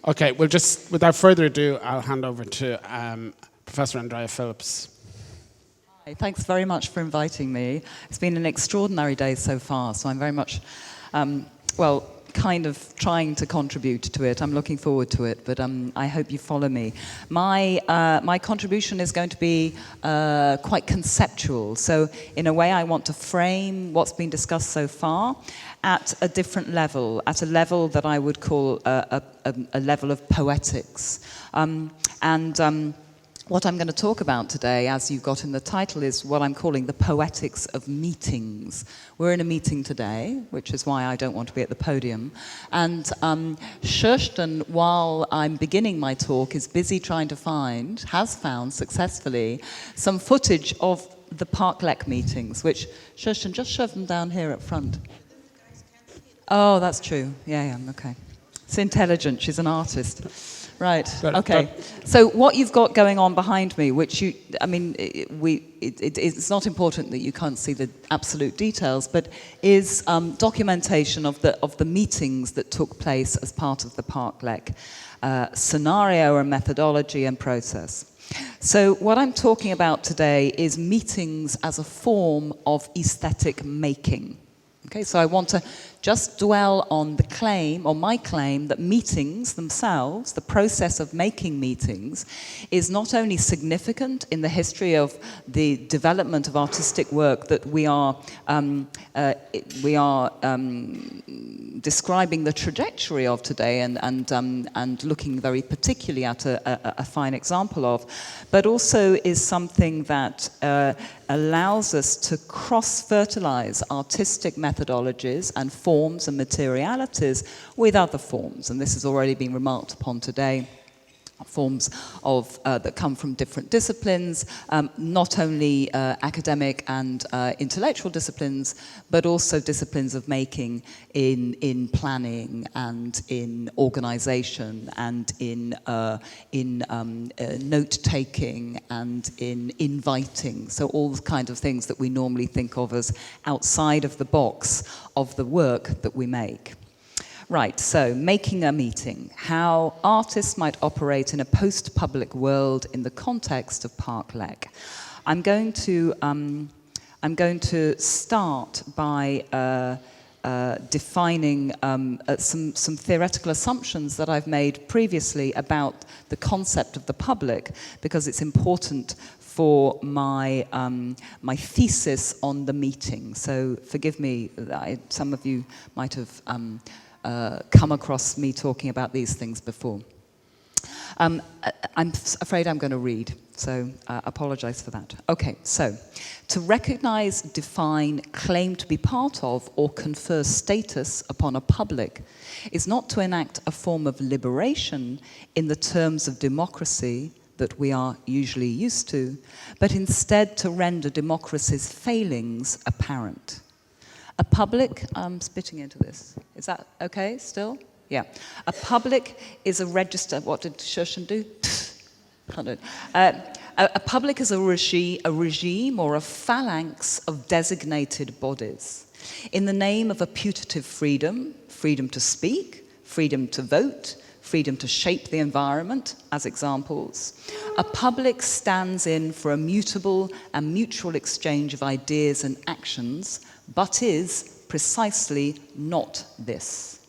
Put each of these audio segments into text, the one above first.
Okay, well, just without further ado, I'll hand over to Professor Andrea Phillips. Hi, thanks very much for inviting me. It's been an extraordinary day so far, so I'm very much, kind of trying to contribute to it. I'm looking forward to it, but I hope you follow me. My contribution is going to be quite conceptual. So in a way, I want to frame what's been discussed so far at a different level, at a level that I would call a level of poetics. What I'm going to talk about today, as you've got in the title, is what I'm calling the poetics of meetings. We're in a meeting today, which is why I don't want to be at the podium. And Kirsten, while I'm beginning my talk, is busy trying to has found successfully, some footage of the Park-Lek meetings, which, Kirsten, just shove them down here at front. Oh, that's true. Yeah, okay. It's intelligent. She's an artist. Right, okay. So what you've got going on behind me, which it's not important that you can't see the absolute details, but is documentation of the meetings that took place as part of the Park-Lek scenario and methodology and process. So what I'm talking about today is meetings as a form of aesthetic making. Okay, so I want to just dwell on the claim, or my claim, that meetings themselves, the process of making meetings, is not only significant in the history of the development of artistic work that we are describing the trajectory of today and looking very particularly at a fine example of, but also is something that allows us to cross-fertilize artistic methodologies and forms and materialities with other forms. And this has already been remarked upon today. Forms of that come from different disciplines, not only academic and intellectual disciplines, but also disciplines of making in planning and in organization and in note-taking and in inviting. So all the kind of things that we normally think of as outside of the box of the work that we make. Right, so making a meeting, how artists might operate in a post-public world in the context of Park-Lek. I'm going to start by defining some theoretical assumptions that I've made previously about the concept of the public, because it's important for my thesis on the meeting. So forgive me, some of you might have come across me talking about these things before. I'm afraid I'm going to read, so apologize for that. Okay, so to recognize, define, claim to be part of, or confer status upon a public is not to enact a form of liberation in the terms of democracy that we are usually used to, but instead to render democracy's failings apparent. A public, I'm spitting into this. Is that okay still? Yeah. A public is a register. What did Kirsten do? Can't do it. A public is a regime or a phalanx of designated bodies. In the name of a putative freedom, freedom to speak, freedom to vote, freedom to shape the environment, as examples, a public stands in for a mutable and mutual exchange of ideas and actions, but is precisely not this.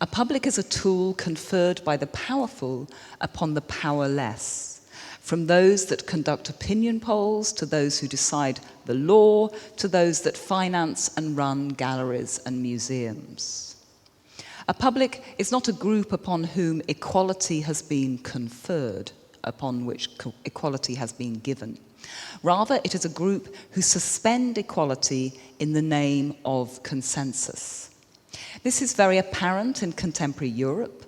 A public is a tool conferred by the powerful upon the powerless, from those that conduct opinion polls to those who decide the law to those that finance and run galleries and museums. A public is not a group upon whom equality has been conferred, upon which equality has been given. Rather, it is a group who suspend equality in the name of consensus. This is very apparent in contemporary Europe,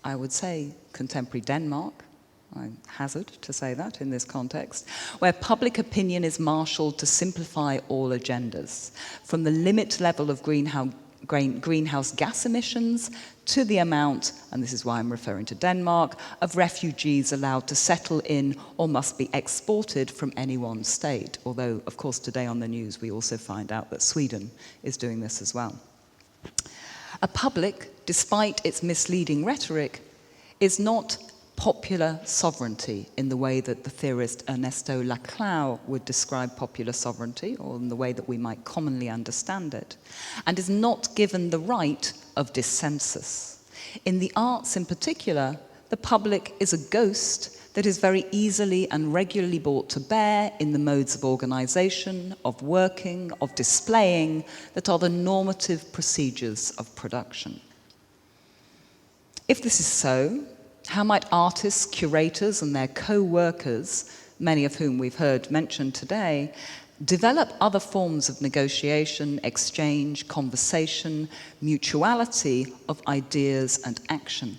I would say contemporary Denmark, I hazard to say that in this context, where public opinion is marshaled to simplify all agendas, from the limit level of greenhouse gas emissions to the amount, and this is why I'm referring to Denmark, of refugees allowed to settle in or must be exported from any one state. Although, of course, today on the news we also find out that Sweden is doing this as well. A public, despite its misleading rhetoric, is not popular sovereignty in the way that the theorist Ernesto Laclau would describe popular sovereignty, or in the way that we might commonly understand it, and is not given the right of dissensus. In the arts in particular, the public is a ghost that is very easily and regularly brought to bear in the modes of organization, of working, of displaying, that are the normative procedures of production. If this is so, how might artists, curators, and their co-workers, many of whom we've heard mentioned today, develop other forms of negotiation, exchange, conversation, mutuality of ideas and action?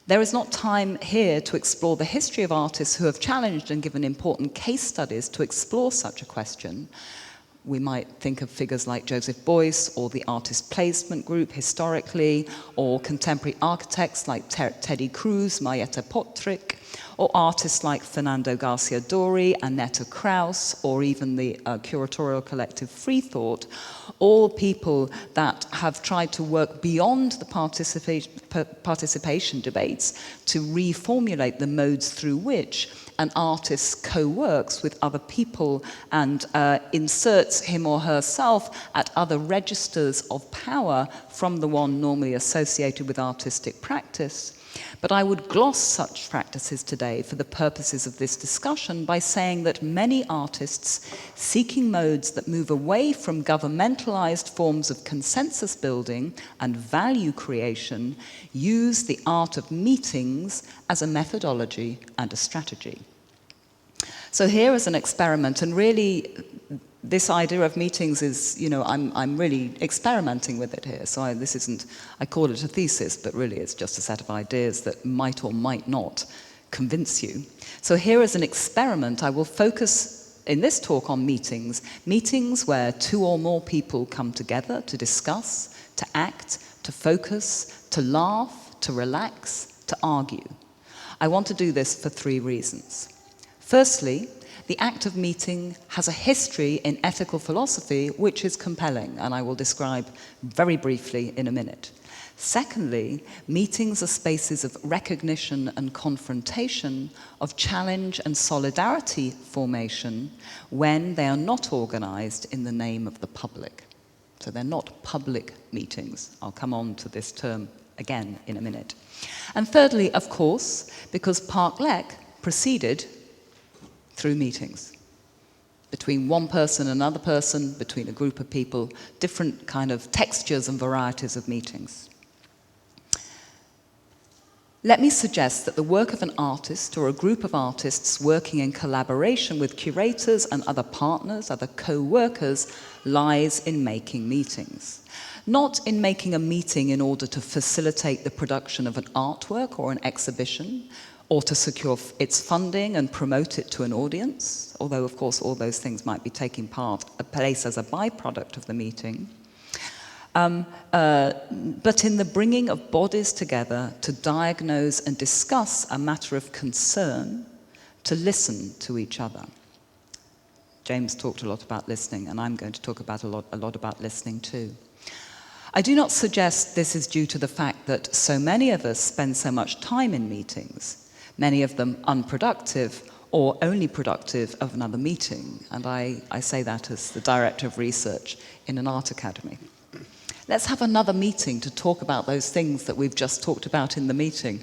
There is not time here to explore the history of artists who have challenged and given important case studies to explore such a question. We might think of figures like Joseph Beuys or the Artist Placement Group historically, or contemporary architects like Teddy Cruz, Marietta Potrick, or artists like Fernando Garcia Dori, Annetta Kraus, or even the curatorial collective Freethought, all people that have tried to work beyond the participation debates to reformulate the modes through which an artist co-works with other people and inserts him or herself at other registers of power from the one normally associated with artistic practice. But I would gloss such practices today for the purposes of this discussion by saying that many artists seeking modes that move away from governmentalized forms of consensus building and value creation use the art of meetings as a methodology and a strategy. So here is an experiment, and really this idea of meetings is, I'm really experimenting with it here. So I call it a thesis, but really it's just a set of ideas that might or might not convince you. So here is an experiment. I will focus in this talk on meetings where two or more people come together to discuss, to act, to focus, to laugh, to relax, to argue. I want to do this for three reasons. Firstly, the act of meeting has a history in ethical philosophy which is compelling, and I will describe very briefly in a minute. Secondly, meetings are spaces of recognition and confrontation, of challenge and solidarity formation when they are not organized in the name of the public. So they're not public meetings. I'll come on to this term again in a minute. And thirdly, of course, because Park Lek proceeded through meetings between one person and another person, between a group of people, different kind of textures and varieties of meetings. Let me suggest that the work of an artist or a group of artists working in collaboration with curators and other partners, other co-workers, lies in making meetings. Not in making a meeting in order to facilitate the production of an artwork or an exhibition, or to secure its funding and promote it to an audience, although of course all those things might be taking place as a byproduct of the meeting, but in the bringing of bodies together to diagnose and discuss a matter of concern, to listen to each other. James talked a lot about listening, and I'm going to talk about a lot about listening too. I do not suggest this is due to the fact that so many of us spend so much time in meetings, many of them unproductive or only productive of another meeting. And I say that as the director of research in an art academy. Let's have another meeting to talk about those things that we've just talked about in the meeting.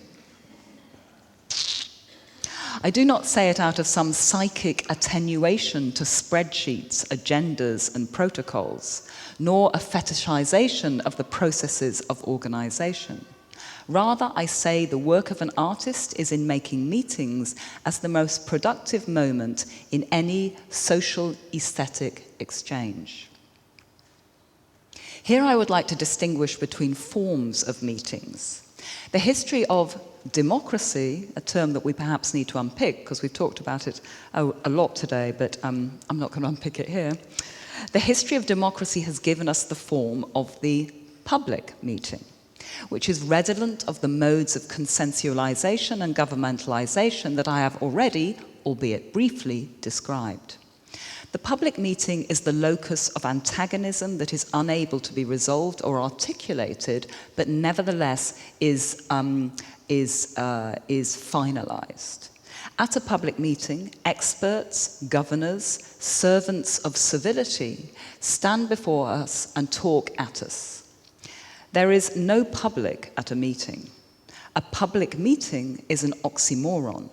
I do not say it out of some psychic attenuation to spreadsheets, agendas, and protocols, nor a fetishization of the processes of organization. Rather, I say the work of an artist is in making meetings as the most productive moment in any social aesthetic exchange. Here I would like to distinguish between forms of meetings. The history of democracy, a term that we perhaps need to unpick because we've talked about it a lot today, but I'm not going to unpick it here. The history of democracy has given us the form of the public meeting, which is redolent of the modes of consensualization and governmentalization that I have already, albeit briefly, described. The public meeting is the locus of antagonism that is unable to be resolved or articulated, but nevertheless is finalized. At a public meeting, experts, governors, servants of civility stand before us and talk at us. There is no public at a meeting. A public meeting is an oxymoron,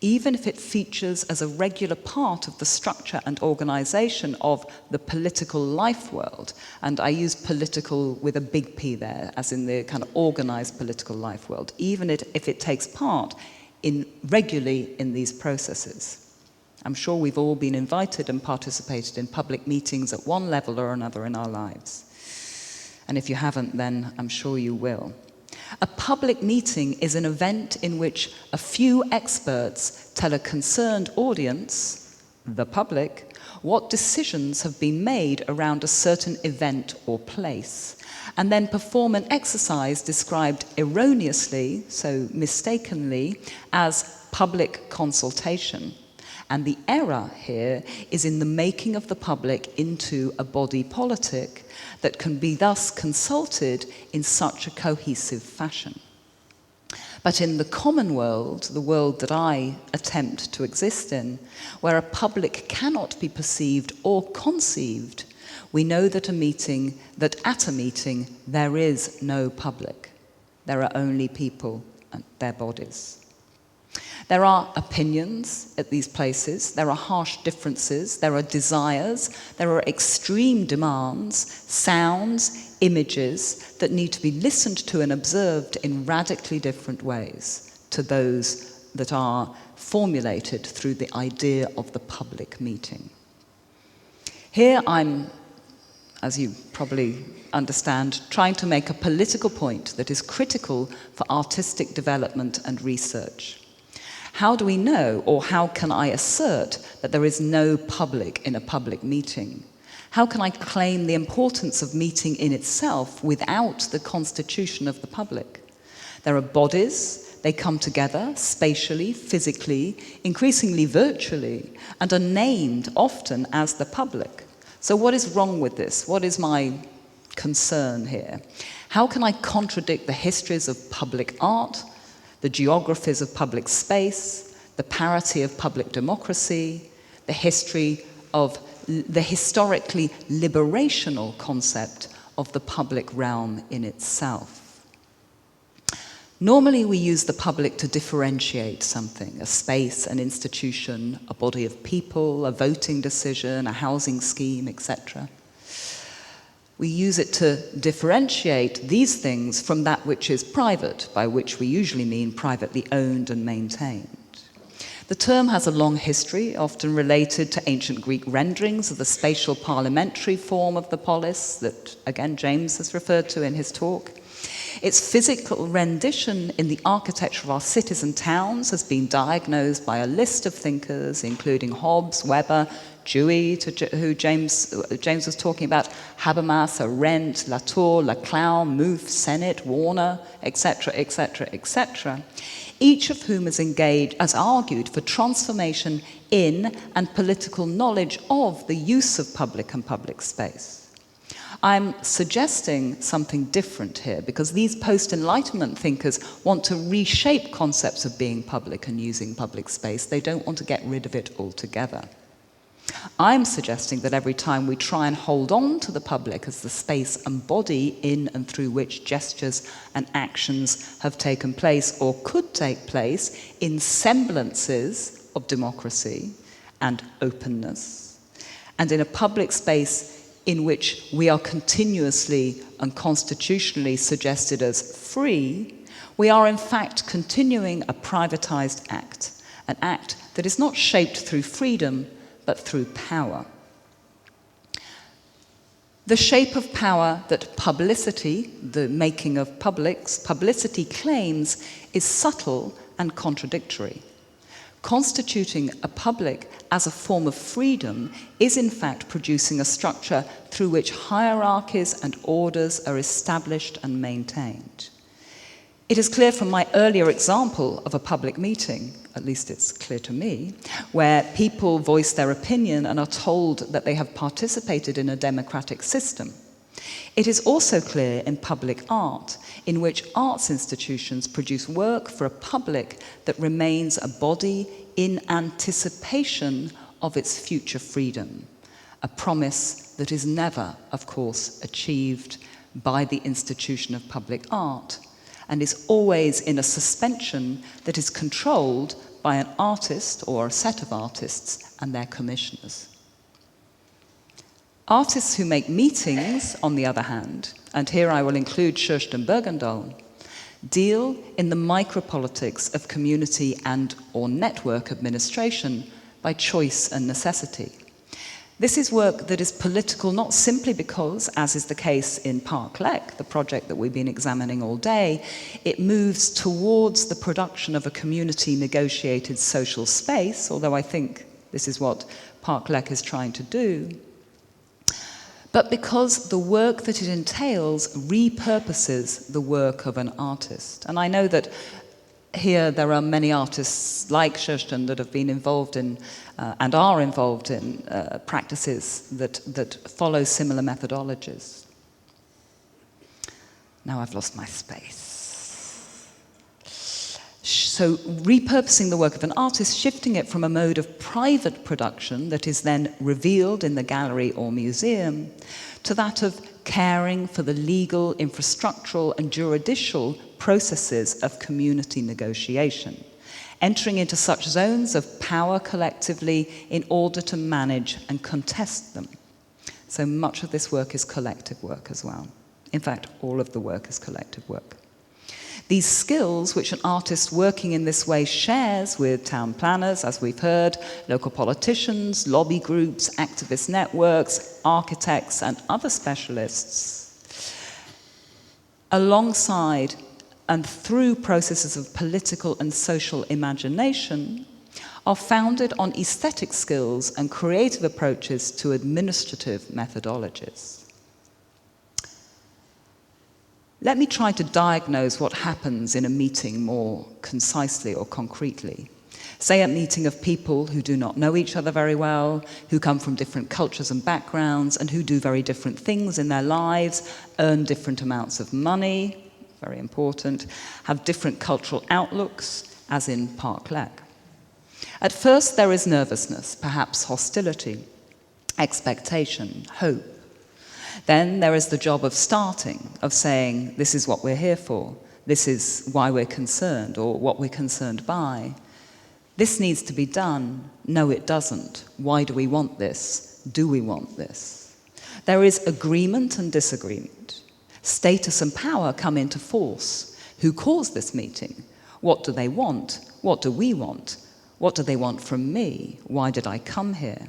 even if it features as a regular part of the structure and organization of the political life world. And I use political with a big P there, as in the kind of organized political life world, even if it takes part regularly in these processes. I'm sure we've all been invited and participated in public meetings at one level or another in our lives. And if you haven't, then I'm sure you will. A public meeting is an event in which a few experts tell a concerned audience, the public, what decisions have been made around a certain event or place, and then perform an exercise described erroneously, so mistakenly, as public consultation. And the error here is in the making of the public into a body politic that can be thus consulted in such a cohesive fashion. But in the common world, the world that I attempt to exist in, where a public cannot be perceived or conceived, we know that at a meeting there is no public. There are only people and their bodies. There are opinions at these places, there are harsh differences, there are desires, there are extreme demands, sounds, images that need to be listened to and observed in radically different ways to those that are formulated through the idea of the public meeting. Here I'm, as you probably understand, trying to make a political point that is critical for artistic development and research. How do we know, or how can I assert, that there is no public in a public meeting? How can I claim the importance of meeting in itself without the constitution of the public? There are bodies, they come together spatially, physically, increasingly virtually, and are named often as the public. So what is wrong with this? What is my concern here? How can I contradict the histories of public art, the geographies of public space, the parity of public democracy, the history of the historically liberational concept of the public realm in itself? Normally we use the public to differentiate something, a space, an institution, a body of people, a voting decision, a housing scheme, etc. We use it to differentiate these things from that which is private, by which we usually mean privately owned and maintained. The term has a long history, often related to ancient Greek renderings of the spatial parliamentary form of the polis that, again, James has referred to in his talk. Its physical rendition in the architecture of our cities and towns has been diagnosed by a list of thinkers, including Hobbes, Weber, Dewey, who James was talking about, Habermas, Arendt, Latour, Laclau, Mouffe, Sennett, Warner, etc., etc., etc., each of whom has argued for transformation in and political knowledge of the use of public and public space. I'm suggesting something different here, because these post-Enlightenment thinkers want to reshape concepts of being public and using public space. They don't want to get rid of it altogether. I'm suggesting that every time we try and hold on to the public as the space and body in and through which gestures and actions have taken place or could take place in semblances of democracy and openness, and in a public space in which we are continuously and constitutionally suggested as free, we are in fact continuing a privatized act, an act that is not shaped through freedom, but through power. The shape of power that publicity, the making of publicity claims, is subtle and contradictory. Constituting a public as a form of freedom is in fact producing a structure through which hierarchies and orders are established and maintained. It is clear from my earlier example of a public meeting, at least it's clear to me, where people voice their opinion and are told that they have participated in a democratic system. It is also clear in public art, in which arts institutions produce work for a public that remains a body in anticipation of its future freedom, a promise that is never, of course, achieved by the institution of public art, and is always in a suspension that is controlled by an artist or a set of artists and their commissioners. Artists who make meetings, on the other hand, and here I will include Kirsten Bergendahl, deal in the micropolitics of community and or network administration by choice and necessity. This is work that is political not simply because, as is the case in Park Lek, the project that we've been examining all day, it moves towards the production of a community-negotiated social space, although I think this is what Park Lek is trying to do, but because the work that it entails repurposes the work of an artist. And I know that here there are many artists like Kirsten that have been involved in and are involved in practices that follow similar methodologies. Now I've lost my space. So repurposing the work of an artist, shifting it from a mode of private production that is then revealed in the gallery or museum to that of caring for the legal, infrastructural and juridical processes of community negotiation, entering into such zones of power collectively in order to manage and contest them. So much of this work is collective work as well. In fact, all of the work is collective work. These skills, which an artist working in this way shares with town planners, as we've heard, local politicians, lobby groups, activist networks, architects, and other specialists, alongside and through processes of political and social imagination, are founded on aesthetic skills and creative approaches to administrative methodologies. Let me try to diagnose what happens in a meeting more concisely or concretely. Say a meeting of people who do not know each other very well, who come from different cultures and backgrounds, and who do very different things in their lives, earn different amounts of money, very important, have different cultural outlooks, as in Park Lek. At first there is nervousness, perhaps hostility, expectation, hope. Then there is the job of starting, of saying, this is what we're here for, this is why we're concerned, or what we're concerned by. This needs to be done. No, it doesn't. Why do we want this? Do we want this? There is agreement and disagreement. Status and power come into force. Who calls this meeting? What do they want? What do we want? What do they want from me? Why did I come here?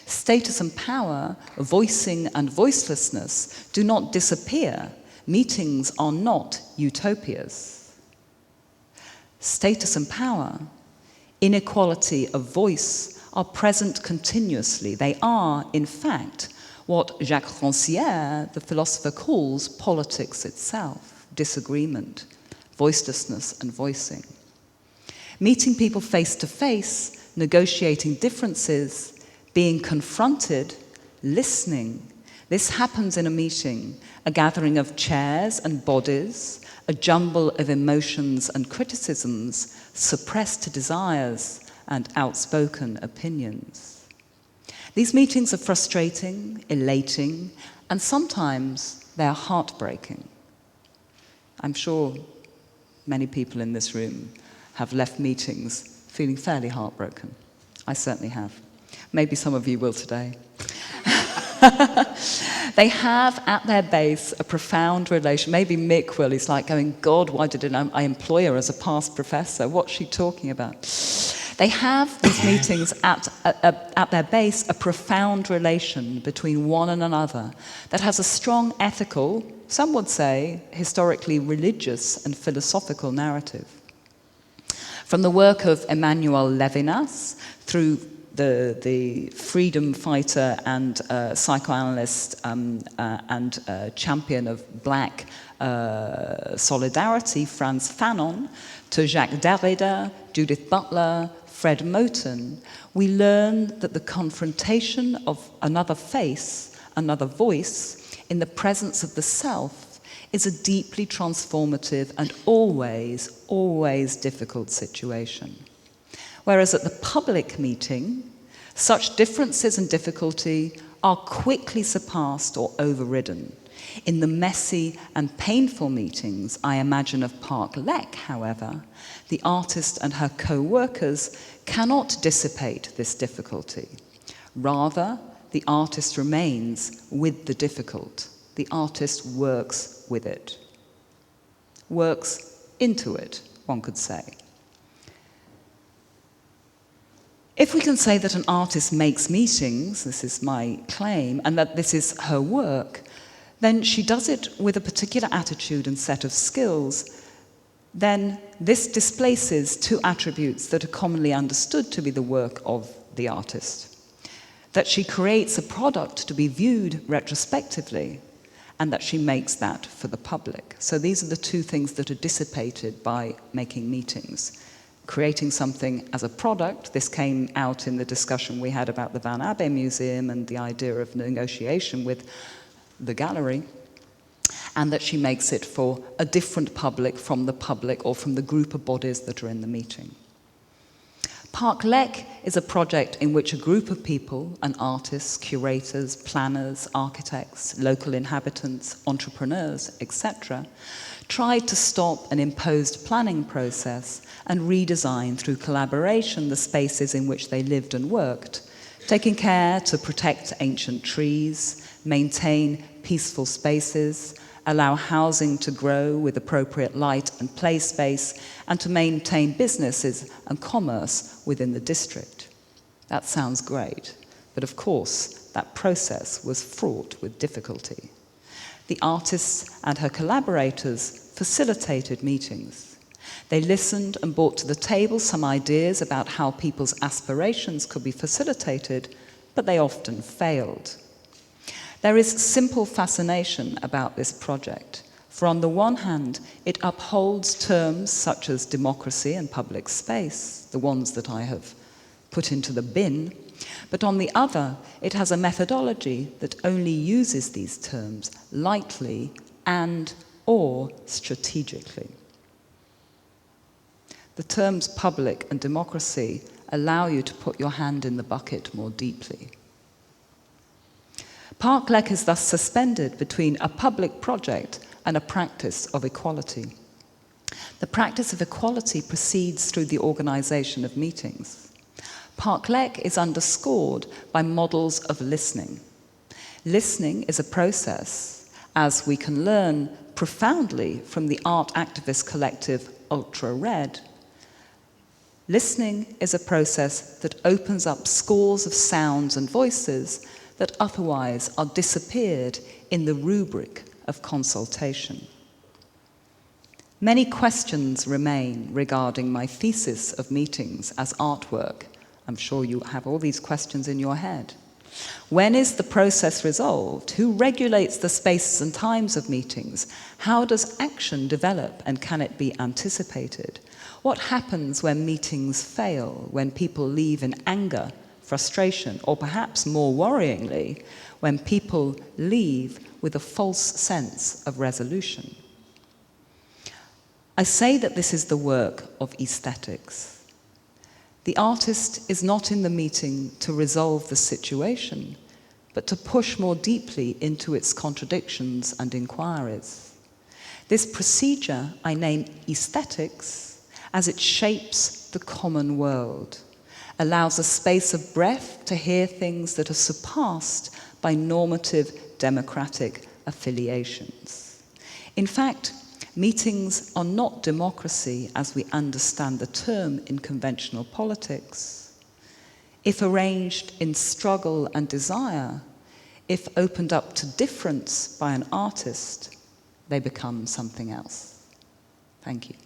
Status and power, voicing and voicelessness do not disappear. Meetings are not utopias. Status and power, inequality of voice are present continuously. They are, in fact, what Jacques Rancière, the philosopher, calls politics itself, disagreement, voicelessness and voicing. Meeting people face to face, negotiating differences, being confronted, listening. This happens in a meeting, a gathering of chairs and bodies, a jumble of emotions and criticisms, suppressed desires and outspoken opinions. These meetings are frustrating, elating, and sometimes they are heartbreaking. I'm sure many people in this room have left meetings feeling fairly heartbroken. I certainly have. Maybe some of you will today. They have at their base a profound relation. Maybe Mick will. He's like going, God, why did I employ her as a past professor? What's she talking about? They have these meetings at their base a profound relation between one and another that has a strong ethical, some would say historically religious and philosophical narrative. From the work of Emmanuel Levinas through the freedom fighter and psychoanalyst and champion of black solidarity, Frantz Fanon, to Jacques Derrida, Judith Butler, Fred Moten, we learn that the confrontation of another face, another voice, in the presence of the self is a deeply transformative and always, always difficult situation. Whereas at the public meeting, such differences and difficulty are quickly surpassed or overridden. In the messy and painful meetings I imagine of Park Lek, however, the artist and her co-workers cannot dissipate this difficulty. Rather, the artist remains with the difficult. The artist works with it. Works into it, one could say. If we can say that an artist makes meetings, this is my claim, and that this is her work, then she does it with a particular attitude and set of skills, then this displaces two attributes that are commonly understood to be the work of the artist. That she creates a product to be viewed retrospectively, and that she makes that for the public. So these are the two things that are dissipated by making meetings. Creating something as a product, this came out in the discussion we had about the Van Abbe Museum and the idea of negotiation with the gallery, and that she makes it for a different public from the public or from the group of bodies that are in the meeting. Park Lek is a project in which a group of people, and artists, curators, planners, architects, local inhabitants, entrepreneurs, etc., tried to stop an imposed planning process and redesign through collaboration the spaces in which they lived and worked, taking care to protect ancient trees, maintain peaceful spaces, allow housing to grow with appropriate light and play space, and to maintain businesses and commerce within the district. That sounds great, but of course, that process was fraught with difficulty. The artist and her collaborators facilitated meetings. They listened and brought to the table some ideas about how people's aspirations could be facilitated, but they often failed. There is simple fascination about this project, for on the one hand, it upholds terms such as democracy and public space, the ones that I have put into the bin, but on the other, it has a methodology that only uses these terms lightly and/or strategically. The terms public and democracy allow you to put your hand in the bucket more deeply. Park Lek is thus suspended between a public project and a practice of equality. The practice of equality proceeds through the organization of meetings. Park Lek is underscored by models of listening. Listening is a process, as we can learn profoundly from the art activist collective Ultra Red. Listening is a process that opens up scores of sounds and voices that otherwise are disappeared in the rubric of consultation. Many questions remain regarding my thesis of meetings as artwork. I'm sure you have all these questions in your head. When is the process resolved? Who regulates the spaces and times of meetings? How does action develop, and can it be anticipated? What happens when meetings fail, when people leave in anger, frustration, or perhaps more worryingly, when people leave with a false sense of resolution? I say that this is the work of aesthetics. The artist is not in the meeting to resolve the situation, but to push more deeply into its contradictions and inquiries. This procedure I name aesthetics as it shapes the common world, allows a space of breath to hear things that are surpassed by normative democratic affiliations. In fact, meetings are not democracy as we understand the term in conventional politics. If arranged in struggle and desire, if opened up to difference by an artist, they become something else. Thank you.